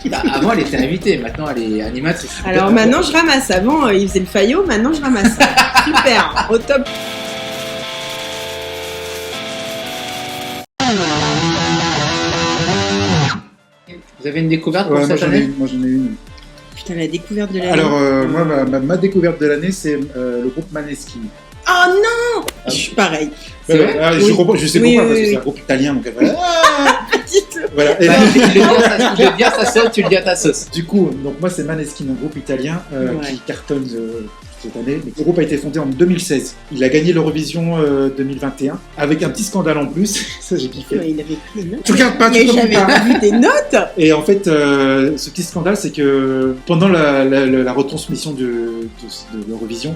Bah, avant, elle était invitée, maintenant, elle est animatrice. Alors maintenant, je ramasse. Avant, il faisait le faillot, maintenant, je ramasse. Super, au top. Vous avez une découverte pour cette année? Moi j'en ai une. Putain, la découverte de l'année. Alors, moi, ma découverte de l'année, c'est le groupe Maneskin. Oh non, je suis pareil. C'est vrai Je comprends, je sais pourquoi, parce que oui. c'est un groupe italien. Donc, Dites-le. voilà. Et Bah, tu le dis à sa sauce, tu le dis à ta sauce. du coup, donc moi, c'est Maneskin, un groupe italien qui cartonne cette année. Le groupe a été fondé en 2016. Il a gagné l'Eurovision 2021 avec un petit scandale en plus. Ça, j'ai kiffé. Ouais, il avait pris des notes. Tu regardes pas, Mais tu commentes j'avais pas. pas vu tes notes. Et en fait, ce petit scandale, c'est que pendant la retransmission de l'Eurovision,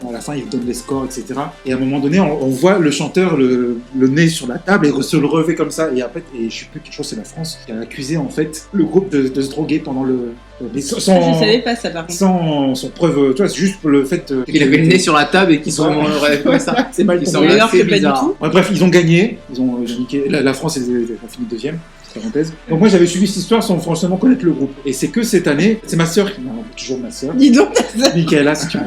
à la fin, ils donnent les scores, etc. Et à un moment donné, on voit le chanteur le nez sur la table et se le relever comme ça. Et après, je sais plus, quelque chose, c'est la France qui a accusé en fait le groupe de se droguer pendant le. Mais Je savais pas ça par contre. sans preuve, tu vois, c'est juste le fait. Il avait le nez sur la table et qu'ils sont comme ça. C'est mal Ils tombé. sont Et alors assez que pas du bizarres. tout. Ouais, bref, ils ont gagné. Ils ont niqué. La France a fini deuxième. Parenthèse. Donc moi j'avais suivi cette histoire sans franchement connaître le groupe. Et c'est que cette année, c'est ma sœur, toujours ma sœur, Dis donc. Michaela, si tu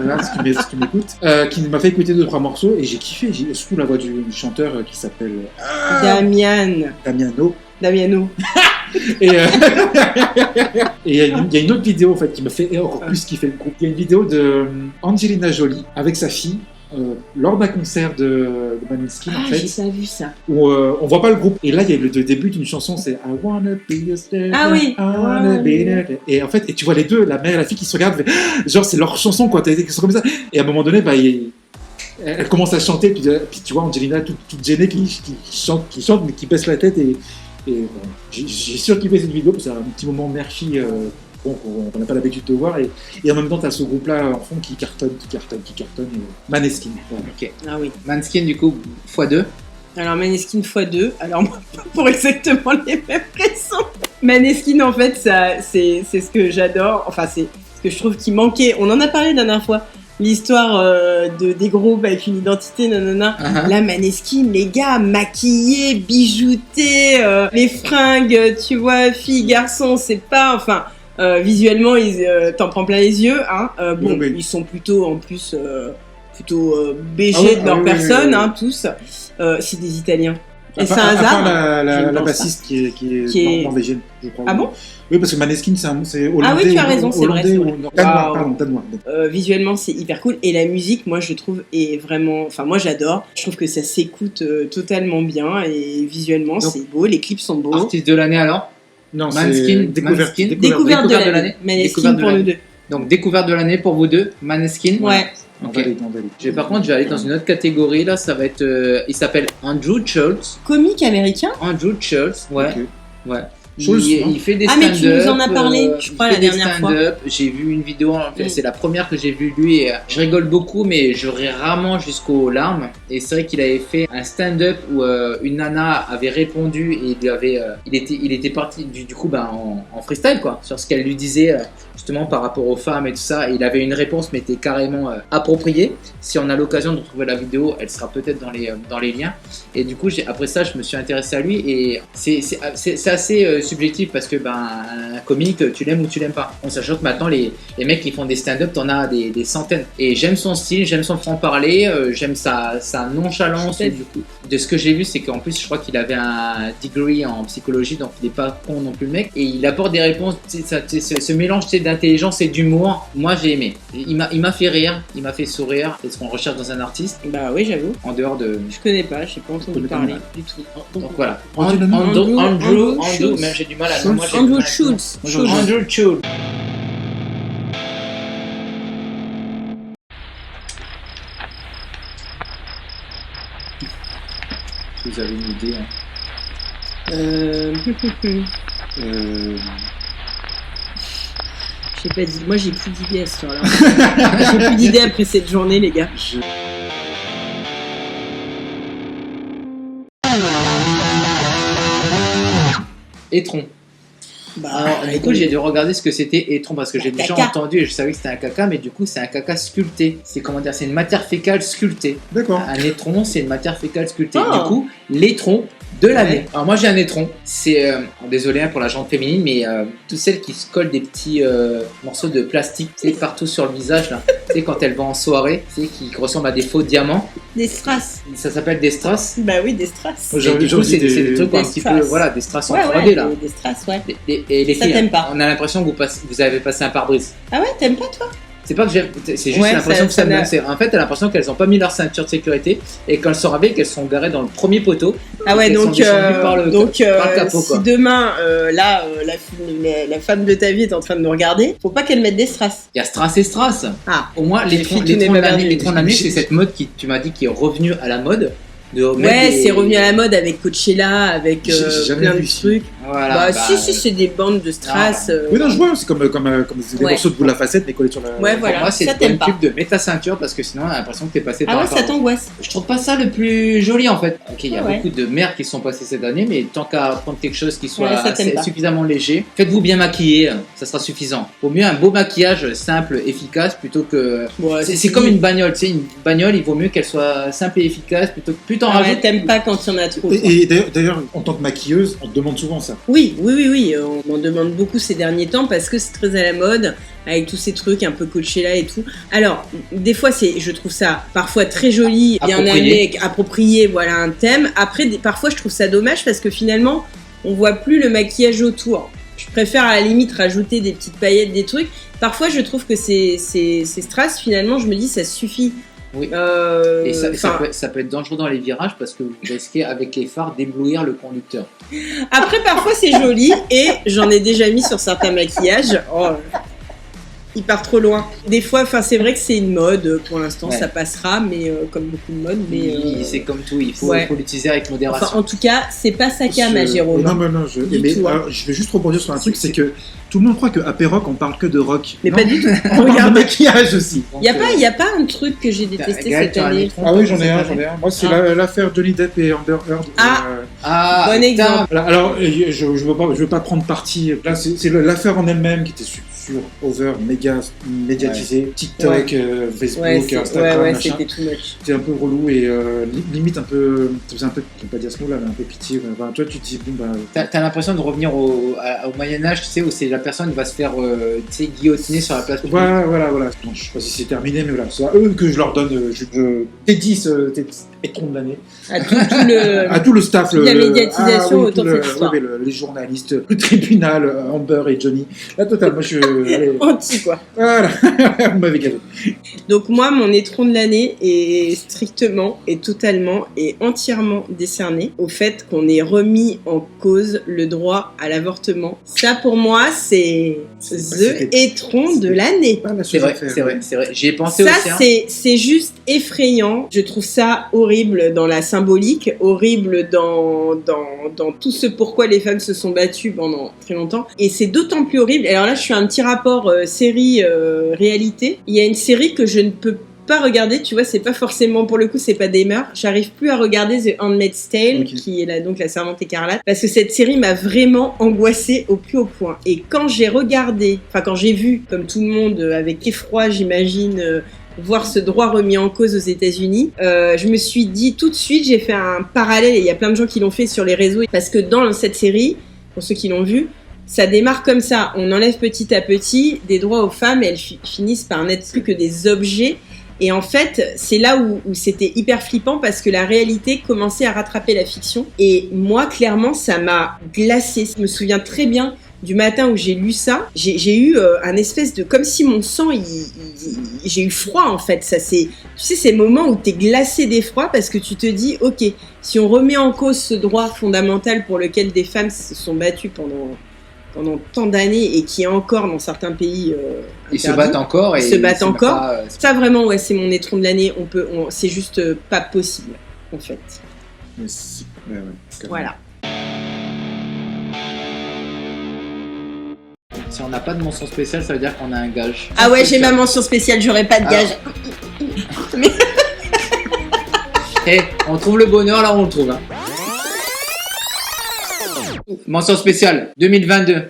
m'écoutes, qui m'a fait écouter 2-3 morceaux et j'ai kiffé. Surtout la voix du chanteur qui s'appelle Damiano. Damiano. Et il y a une autre vidéo en fait qui m'a fait encore plus kiffer le groupe. Il y a une vidéo de Angelina Jolie avec sa fille. Lors d'un concert de Maneskin en fait, J'ai pas vu ça. où on voit pas le groupe et là il y a le début d'une chanson, c'est I wanna be your star, Ah oui. I wanna be there. Et en fait, et tu vois les deux, la mère et la fille qui se regardent, genre c'est leur chanson quoi, qui sont comme ça, et à un moment donné bah elle commence à chanter, puis tu vois Angelina toute gênée qui chante mais qui baisse la tête et bon, j'ai surkiffé cette vidéo parce que c'est un petit moment mère-fille qu'on n'a pas l'habitude de voir, et en même temps, tu as ce groupe-là en fond qui cartonne, Maneskin. Voilà. Ok. Ah oui. Manskin, du coup, x2. Alors Maneskin x2, alors moi, pour exactement les mêmes raisons. Maneskin en fait, ça, c'est ce que j'adore, enfin c'est ce que je trouve qui manquait, on en a parlé la dernière fois, l'histoire des groupes avec une identité, nanana. Là, Maneskin, les gars, maquillés, bijoutés, les fringues, tu vois, filles, garçons, c'est pas, enfin... visuellement, t'en prends plein les yeux. Hein. Bon, oui. ils sont plutôt en plus BG de leur personne, hein, tous. C'est des Italiens. Et c'est un hasard. La bassiste qui est norvégienne, je crois. Ah bon? Oui, parce que Maneskin, c'est hollandais. Ah oui, tu as raison, c'est vrai. Danois. Visuellement, c'est hyper cool. Et la musique, moi, je trouve, est vraiment. Enfin, moi, j'adore. Je trouve que ça s'écoute totalement bien. Et visuellement, c'est beau. Les clips sont beaux. Artiste de l'année alors? Non, Maneskin, découverte de l'année. Maneskin pour nous deux. Donc, découverte de l'année pour vous deux, Maneskin. Ouais. Okay. Par contre, je vais aller dans une autre catégorie. Là, ça va être. Il s'appelle Andrew Schultz. Comique américain. Andrew Schultz, ouais. Okay. Ouais. Schultz, il fait des stand-up. Ah, mais tu nous en as parlé, je crois, la dernière fois. J'ai vu une vidéo, c'est la première que j'ai vue lui. Et je rigole beaucoup, mais je ris rarement jusqu'aux larmes. Et c'est vrai qu'il avait fait un stand-up où une nana avait répondu et il était parti du coup en freestyle quoi, sur ce qu'elle lui disait justement par rapport aux femmes et tout ça. Et il avait une réponse, mais était carrément appropriée. Si on a l'occasion de retrouver la vidéo, elle sera peut-être dans les liens. Et du coup, après ça, je me suis intéressé à lui et c'est assez subjectif parce que un comique, tu l'aimes ou tu l'aimes pas. En sachant que maintenant les mecs qui font des stand-up, t'en as des centaines. Et j'aime son style, j'aime son franc-parler, j'aime sa nonchalance. Du coup, de ce que j'ai vu, c'est qu'en plus, je crois qu'il avait un degree en psychologie, donc il est pas con non plus le mec. Et il apporte des réponses, ce mélange d'intelligence et d'humour. Moi, j'ai aimé. Il m'a fait rire, il m'a fait sourire. C'est ce qu'on recherche dans un artiste. Bah oui, j'avoue. En dehors de. Je connais pas, j'ai pas entendu parler du tout. Donc voilà. Andrew Schultz. Même j'ai du mal à. Andrew Schultz. Andrew Schultz. Vous avez une idée J'ai pas dit. Moi, j'ai plus d'idées à ce soir-là. J'ai plus d'idées après cette journée, les gars. Étron. Alors, du coup, j'ai dû regarder ce que c'était étron parce que j'ai déjà entendu et je savais que c'était un caca, mais du coup, c'est un caca sculpté. C'est comment dire, c'est une matière fécale sculptée. D'accord. Un étron, c'est une matière fécale sculptée. Du coup, l'étron de l'année. Alors moi j'ai un étron, c'est désolé pour la jante féminine, mais toutes celles qui se collent des petits morceaux de plastique, tu sais, partout sur le visage là, tu sais, quand elle va en soirée, tu sais, qui ressemblent à des faux diamants. Des strass. Ça s'appelle des strass. Bah oui, des strass. Et du coup, c'est des trucs un petit peu, voilà, des strass en 3D là. Des strass, ouais. Et les Ça filles, t'aime pas. on a l'impression que vous avez passé un pare-brise. Ah ouais, t'aimes pas toi? C'est pas que c'est juste Ouais, l'impression que ça me n'a- donne. En fait, t'as l'impression qu'elles ont pas mis leur ceinture de sécurité et quand elles sont arrivées, qu'elles sont garées dans le premier poteau. Ah ouais, Elles sont donc, descendues par le capot, si quoi. demain, la femme de ta vie est en train de nous regarder, faut pas qu'elle mette des strass. Il y a strass et strass. Ah, Au moins, Les filles, tout n'est pas perdu. l'étron de l'année, c'est cette mode qui, tu m'as dit, qui est revenue à la mode. De mettre ouais, des- c'est revenu à la mode avec Coachella, avec J'ai jamais plein de vu ici. trucs. Voilà, Si, c'est des bandes de strass. Oui, non, je vois, c'est comme des Ouais. morceaux de boule à facettes, mais collés sur la. Ouais, Pour voilà, moi, c'est ça le t'aime bon pas. truc de mettre ta ceinture parce que sinon, on a l'impression que t'es passé par Ah ouais, un ça pare-brise. t'angoisse. Je trouve pas ça le plus joli en fait. Ok, il y a Ah ouais. beaucoup de merdes qui sont passées cette année, mais tant qu'à prendre quelque chose qui soit Ouais, ça t'aime pas. suffisamment léger, faites-vous bien maquiller, ça sera suffisant. Vaut mieux un beau maquillage simple, efficace, plutôt que. Ouais, C'est comme une bagnole, tu sais, une bagnole, il vaut mieux qu'elle soit simple et efficace, plutôt que plus t'en Ah ouais, rajoutes. t'aimes pas quand il y en a trop. quoi. Et d'ailleurs, en tant que maquilleuse, on te demande souvent ça. Oui, on m'en demande beaucoup ces derniers temps parce que c'est très à la mode avec tous ces trucs un peu Coachella et tout. Alors, des fois, je trouve ça parfois très joli, bien Approprié. amené, approprié, voilà un thème. Après, parfois, je trouve ça dommage parce que finalement, on voit plus le maquillage autour. Je préfère à la limite rajouter des petites paillettes, des trucs. Parfois, je trouve que ces strass, finalement, je me dis, ça suffit. Oui. Euh, Et ça enfin, ça peut être dangereux dans les virages parce que vous risquez avec les phares d'éblouir le conducteur. Après, parfois, c'est joli et j'en ai déjà mis sur certains maquillages. Oh, il part trop loin. Des fois, enfin, c'est vrai que c'est une mode. Pour l'instant, Ouais. ça passera, mais comme beaucoup de modes. Mais C'est comme tout, il faut ouais. l'utiliser avec modération. enfin, en tout cas, c'est pas sa cam, à Je- Jérôme. Non, non, je. Du Mais, tout, hein. alors, je vais juste rebondir sur un truc, c'est que tout le monde croit qu'à Rock, on parle que de rock. Mais Non, pas du tout. On parle de Regarde, maquillage aussi. Donc, il y a pas un truc que j'ai détesté Gaël, cette tu as un année. étron, Ah oui, j'en ai c'est un, pas j'en ai un. Moi, c'est Ah. l'affaire Johnny Depp et Amber Heard. Ah. Ah, Bon putain. exemple. Voilà, alors, je veux pas prendre parti. Là, c'est l'affaire en elle-même qui était over, méga médiatisée. TikTok, Facebook, Ouais, Instagram, ouais, machin. c'était too much. C'était un peu relou et limite un peu. Ça faisait un peu, je vais pas dire ce mot-là, mais un peu pitié. Enfin, toi, tu te dis, bon, bah. T'as l'impression de revenir au Moyen-Âge, tu sais, où c'est la personne qui va se faire tu sais, guillotiner sur la place publique. Voilà. Bon, je sais pas si c'est terminé, mais voilà. C'est à eux que je leur donne. Je dédie ce étron de l'année. À tout le. À tout le staff. La médiatisation autour de cette histoire. Les journalistes, le tribunal, Amber et Johnny. La totale, moi je. Allez, Anti, quoi. voilà, vous m'avez gâté. Donc moi, mon étron de l'année est strictement et totalement et entièrement décerné au fait qu'on ait remis en cause le droit à l'avortement. Ça, pour moi, c'est C'était- the étron de l'année. Pas la C'est chose à vrai, faire. c'est vrai, c'est vrai. J'y ai pensé Ça, aussi. Hein. c'est juste effrayant. Je trouve ça horrible dans la symbolique, horrible dans tout ce pourquoi les femmes se sont battues pendant très longtemps. Et c'est d'autant plus horrible. Alors là, je fais un petit rapport série-réalité. Il y a une série que je ne peux pas regarder, tu vois, c'est pas forcément, pour le coup, c'est pas des mœurs. J'arrive plus à regarder The Handmaid's Tale, Ok. qui est donc la Servante écarlate, parce que cette série m'a vraiment angoissée au plus haut point. Et quand j'ai regardé, enfin quand j'ai vu, comme tout le monde, avec effroi, j'imagine, voir ce droit remis en cause aux États-Unis, je me suis dit tout de suite, j'ai fait un parallèle, et il y a plein de gens qui l'ont fait sur les réseaux, parce que dans cette série, pour ceux qui l'ont vu, ça démarre comme ça. On enlève petit à petit des droits aux femmes et elles finissent par n'être plus que des objets. Et en fait, c'est là où c'était hyper flippant parce que la réalité commençait à rattraper la fiction. Et moi, clairement, ça m'a glacée. Je me souviens très bien du matin où j'ai lu ça. J'ai eu un espèce de... Comme si mon sang, j'ai eu froid en fait. Ça, tu sais, ces moments où t'es glacé d'effroi parce que tu te dis, ok, si on remet en cause ce droit fondamental pour lequel des femmes se sont battues pendant tant d'années et qui est encore dans certains pays Ils se interdit. battent encore. Ils se battent c'est même encore. pas, Ça vraiment, ouais, c'est mon étron de l'année. C'est juste pas possible, en fait. Mais c'est- ouais, carrément. Voilà. Si on n'a pas de mention spéciale, ça veut dire qu'on a un gage. Ah ouais, j'ai ma mention spéciale, j'aurais pas de gage. Eh, on trouve le bonheur là où on le trouve. Hein. Mention spéciale 2022.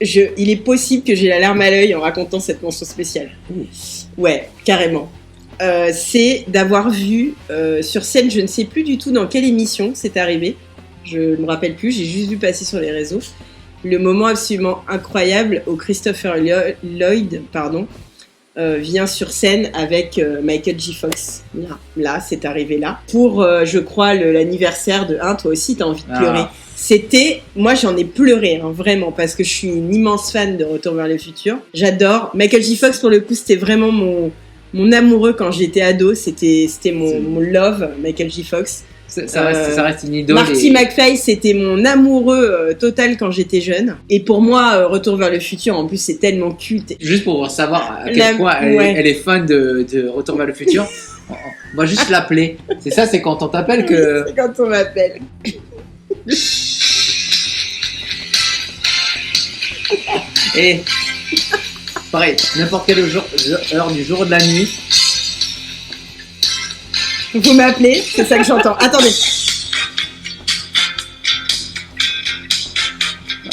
Il est possible que j'ai la larme à l'œil en racontant cette mention spéciale. Ouais, carrément. c'est d'avoir vu sur scène, je ne sais plus du tout dans quelle émission c'est arrivé, je ne me rappelle plus, j'ai juste vu passer sur les réseaux, le moment absolument incroyable où Christopher Lloyd vient sur scène avec Michael J. Fox. Là, c'est arrivé là. Pour, je crois, l'anniversaire de 1, toi aussi, t'as envie de pleurer. C'était, moi j'en ai pleuré, hein, vraiment, parce que je suis une immense fan de Retour vers le futur. J'adore. Michael J. Fox, pour le coup, c'était vraiment mon amoureux quand j'étais ado. C'était mon love, Michael J. Fox. Ça reste une idole. Marty McFly, c'était mon amoureux total quand j'étais jeune. Et pour moi, Retour vers le futur, en plus, c'est tellement culte. Juste pour savoir à quel point elle est fan de Retour vers le futur, on va juste l'appeler. C'est ça, c'est quand on t'appelle que... C'est quand on m'appelle. Et pareil, n'importe quelle heure du jour ou de la nuit. Vous m'appelez, c'est ça que j'entends. Attendez.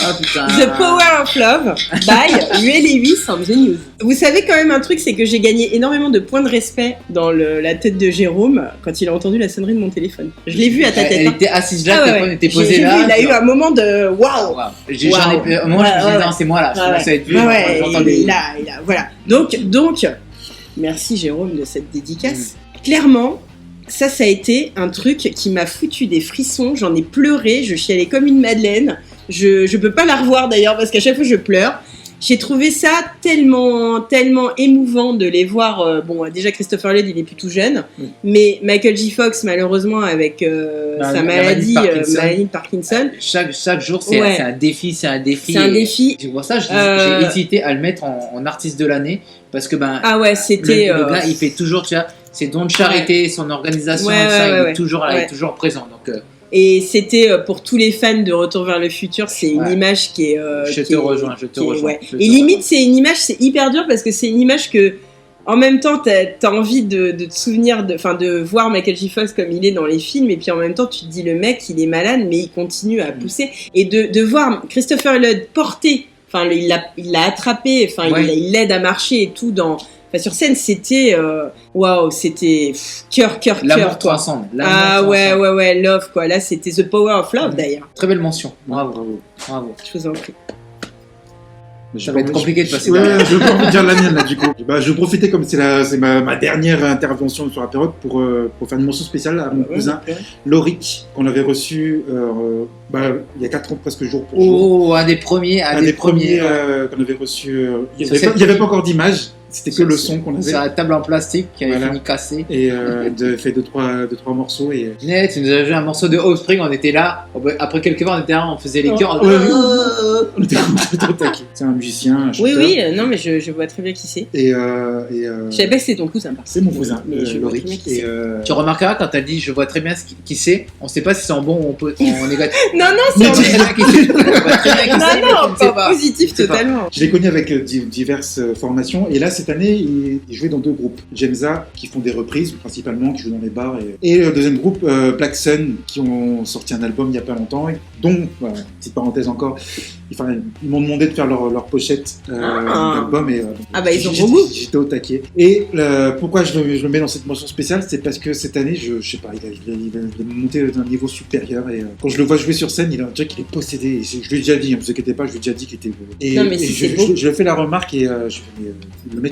Oh putain. The Power of Love by Huey Lewis on The News. Vous savez quand même un truc, c'est que j'ai gagné énormément de points de respect dans la tête de Jérôme quand il a entendu la sonnerie de mon téléphone. Je l'ai vu à ta tête. Elle était assise là, le téléphone était posé là. Il a eu un moment de waouh. Moi je me suis dit non, c'est moi là. Je commençais à être vu. Il a, voilà. Donc, merci Jérôme de cette dédicace. Clairement, ça a été un truc qui m'a foutu des frissons. J'en ai pleuré, je chialais comme une madeleine. Je peux pas la revoir d'ailleurs parce qu'à chaque fois je pleure. J'ai trouvé ça tellement émouvant de les voir. Bon, déjà Christopher Lloyd, il est plus tout jeune, mais Michael J. Fox, malheureusement, avec sa maladie de Parkinson. Chaque jour, c'est un défi, c'est un défi. C'est un défi. C'est pour ça j'ai hésité à le mettre en artiste de l'année parce que c'était le gars, il fait toujours, tu vois, ses dons de charité, son organisation, il est toujours présent. Donc et c'était pour tous les fans de Retour vers le futur, c'est une image qui est. Je te rejoins. Et limite, c'est une image, c'est hyper dur parce que c'est une image que, en même temps, t'as envie de te souvenir, de voir Michael J. Fox comme il est dans les films, et puis en même temps, tu te dis le mec, il est malade, mais il continue à pousser. Et de voir Christopher Lloyd porter, il l'a attrapé, il l'aide à marcher et tout sur scène, c'était waouh, c'était cœur. L'amour toi ensemble. Ouais, love quoi. Là, c'était The Power of Love d'ailleurs. Très belle mention. Bravo. Je vous en prie. Ça va être compliqué de passer. Ouais, je vais pas dire la mienne là du coup. Je vais profiter comme c'est ma dernière intervention sur Apéroc pour faire une mention spéciale à mon cousin Loric qu'on avait reçu il y a 4 ans presque jour pour jour. Un des premiers qu'on avait reçu. Il n'y avait pas encore d'image. C'était que le son qu'on avait. C'est la table en plastique qui avait fini cassée. Et fait 2-3 morceaux. Et... Tu nous as joué un morceau de Offspring, on était là. Après quelques mois, on était là, on faisait les chœurs. On était complètement taqués. C'est un musicien, un chanteur. Oui, non, mais je vois très bien qui c'est. Je savais pas que c'était ton cousin. C'est mon cousin, Loric. Tu remarqueras quand elle dit je vois très bien qui c'est, on sait pas si c'est en bon ou en négatif. Non, c'est en pas positif totalement. Je l'ai connu avec diverses formations. Et là, cette année, il jouait dans 2 groupes. Jamesa, qui font des reprises principalement, qui jouent dans les bars. Et le deuxième groupe, Black Sun, qui ont sorti un album il n'y a pas longtemps. Dont, petite parenthèse encore, ils m'ont demandé de faire leur pochette d'album. Et, ils ont beau goût. J'étais au taquet. Et pourquoi je le mets dans cette mention spéciale, c'est parce que cette année, je sais pas, il a monté d'un niveau supérieur. Et quand je le vois jouer sur scène, il a déjà qu'il est possédé. Et je lui ai déjà dit, ne vous inquiétez pas, je lui ai déjà dit qu'il était beau. Et je lui ai fait la remarque et le mec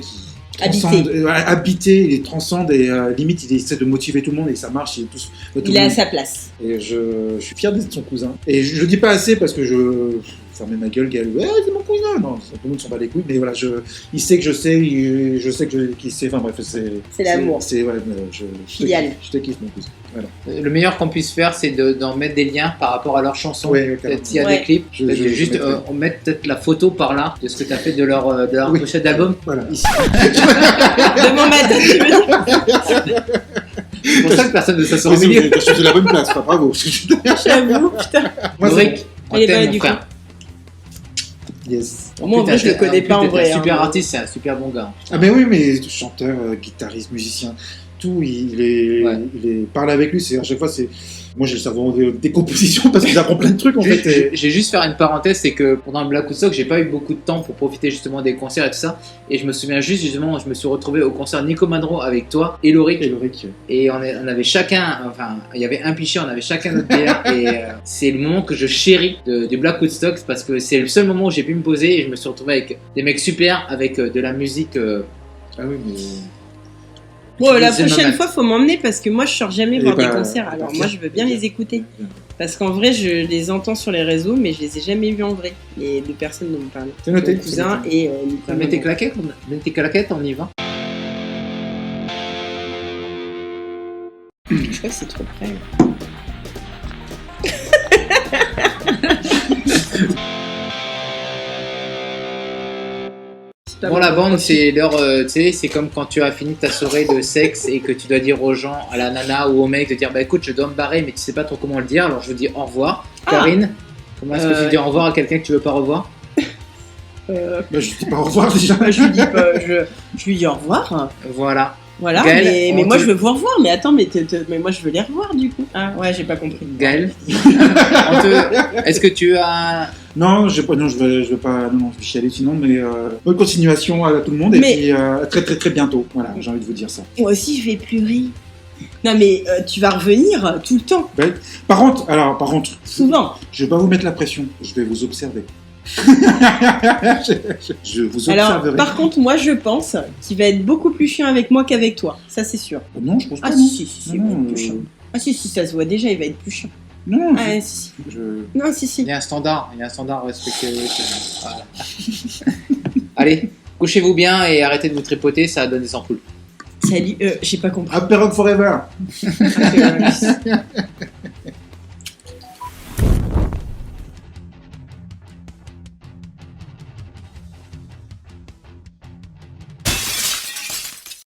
habité, il transcende et limite il essaie de motiver tout le monde et ça marche. Il est à sa place. Et je suis fier d'être son cousin. Et je le dis pas assez parce que je fermais ma gueule, c'est mon cousin. Non, tout le monde s'en bat les couilles, mais voilà, il sait que je sais, je sais qu'il sait. Enfin bref, c'est l'amour. Je te kiffe mon cousin. Voilà. Le meilleur qu'on puisse faire, c'est d'en mettre des liens par rapport à leurs chansons. Peut-être s'il y a des clips, on met peut-être la photo par là de ce que tu as fait de leur pochette d'album. Voilà, ici. Devant ma tête, tu veux dire. C'est pour ça que personne ne s'assoit au milieu. Je suis de la bonne place, bravo. J'avoue, putain. Loric, on t'aime, mon frère. Yes. Moi, en vrai, je le connais pas en vrai. C'est un super artiste, c'est un super bon gars. Ah, mais oui, mais chanteur, guitariste, musicien. tout, il est, Ouais. parler avec lui, c'est à chaque fois, c'est. Moi, j'ai le cerveau en décomposition parce qu'il apprend plein de trucs en fait. et- J'ai juste faire une parenthèse, c'est que pendant le Black Woodstock, j'ai pas eu beaucoup de temps pour profiter justement des concerts et tout ça. Et je me souviens juste, justement, je me suis retrouvé au concert Nico Madro avec toi et Lorik. et Ulrich. Et on avait chacun, enfin, il y avait un pichet, on avait chacun notre bière. Et c'est le moment que je chéris du Black Woodstock parce que c'est le seul moment où j'ai pu me poser et je me suis retrouvé avec des mecs super, avec de la musique. Ah oui, mais. Bon, la C'est prochaine normal. fois, faut m'emmener parce que moi, je sors jamais Et voir bah, des concerts. Alors, partir. moi, je veux bien les écouter. Parce qu'en vrai, je les entends sur les réseaux, mais je les ai jamais vus en vrai. Les deux personnes dont vous parlez. C'est noté. Mon cousin et Nicolas. Mets tes claquettes, on y va. Je crois que c'est trop près. C'est pas Bon, bon. la bande, c'est l'heure, tu sais, c'est comme quand tu as fini ta soirée de sexe et que tu dois dire aux gens, à la nana ou au mec, de dire bah écoute, je dois me barrer, mais tu sais pas trop comment le dire, alors je vous dis au revoir. Ah. Karine, comment est-ce que tu dis au revoir à quelqu'un que tu veux pas revoir? Bah, je dis pas au revoir déjà. Je lui dis pas, je lui dis au revoir. Voilà. Voilà, Gaël, mais on moi te- je veux vous revoir. Mais attends, mais moi je veux les revoir du coup. Ah ouais, j'ai pas compris. Gaël, est-ce que tu as. Non, je vais pas, non, je vais chialer sinon, mais bonne continuation à tout le monde et Mais- puis très très très bientôt. Voilà, j'ai envie de vous dire ça. Moi aussi je vais pleurer. Non mais tu vas revenir tout le temps, Par contre, souvent. je vais pas vous mettre la pression, je vais vous observer. je vous Alors observerai. par contre, moi je pense qu'il va être beaucoup plus chiant avec moi qu'avec toi. Ça c'est sûr. Non, je pense pas. Ah non. si, il va Non, être plus chiant. Ah si, ça se voit déjà, il va être plus chiant. Non, Ah si. je... Non, si. Il y a un standard à respecter. Voilà. Allez, couchez-vous bien et arrêtez de vous tripoter, ça donne des ampoules. Salut, j'ai pas compris. Happy Rock Forever.